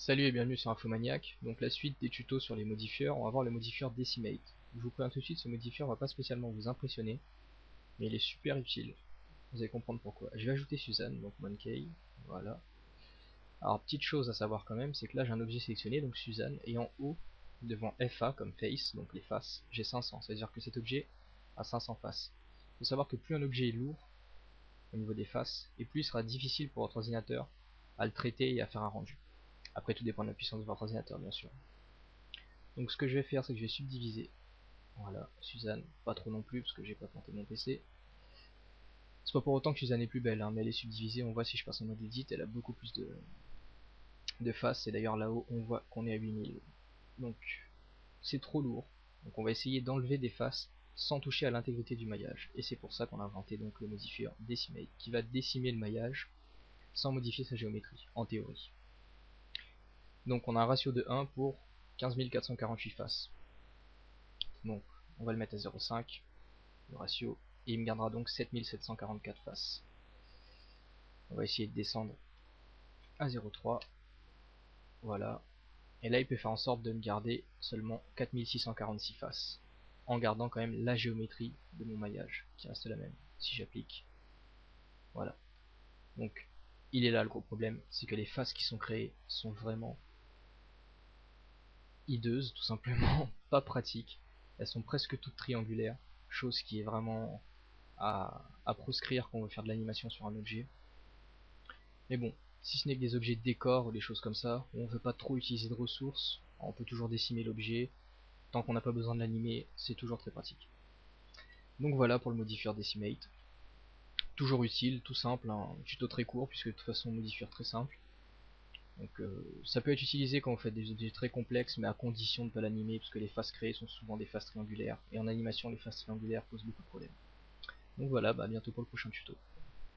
Salut et bienvenue sur Infomaniac. Donc la suite des tutos sur les modifieurs, on va voir le modifieur Decimate. Je vous préviens tout de suite, ce modifieur va pas spécialement vous impressionner, mais il est super utile. Vous allez comprendre pourquoi. Je vais ajouter Suzanne, donc Monkey, voilà. Alors petite chose à savoir quand même, c'est que là j'ai un objet sélectionné, donc Suzanne, et en haut, devant FA comme face, donc les faces, j'ai 500, c'est-à-dire que cet objet a 500 faces. Il faut savoir que plus un objet est lourd au niveau des faces, et plus il sera difficile pour votre ordinateur à le traiter et à faire un rendu. Après tout dépend de la puissance de votre ordinateur bien sûr. Donc ce que je vais faire, c'est que je vais subdiviser. Voilà, Suzanne, pas trop non plus parce que j'ai pas planté mon PC. C'est pas pour autant que Suzanne est plus belle, hein, mais elle est subdivisée. On voit si je passe en mode edit, elle a beaucoup plus de faces. Et d'ailleurs là-haut, on voit qu'on est à 8000. Donc c'est trop lourd. Donc on va essayer d'enlever des faces sans toucher à l'intégrité du maillage. Et c'est pour ça qu'on a inventé donc le modifieur Decimate, qui va décimer le maillage sans modifier sa géométrie, en théorie. Donc on a un ratio de 1 pour 15 448 faces. Donc on va le mettre à 0,5. Le ratio, et il me gardera donc 7744 faces. On va essayer de descendre à 0,3, voilà, et là il peut faire en sorte de me garder seulement 4646 faces, en gardant quand même la géométrie de mon maillage, qui reste la même, si j'applique, voilà. Donc il est là le gros problème, c'est que les faces qui sont créées sont vraiment hideuses, tout simplement, pas pratiques, elles sont presque toutes triangulaires, chose qui est vraiment à proscrire quand on veut faire de l'animation sur un objet. Mais bon, si ce n'est que des objets de décor ou des choses comme ça, où on ne veut pas trop utiliser de ressources, on peut toujours décimer l'objet, tant qu'on n'a pas besoin de l'animer, c'est toujours très pratique. Donc voilà pour le modifieur Decimate. Toujours utile, tout simple, un tuto très court, puisque de toute façon modifieur très simple. Donc ça peut être utilisé quand on fait des objets très complexes, mais à condition de ne pas l'animer, parce que les faces créées sont souvent des faces triangulaires, et en animation les faces triangulaires posent beaucoup de problèmes. Donc voilà, à bientôt pour le prochain tuto.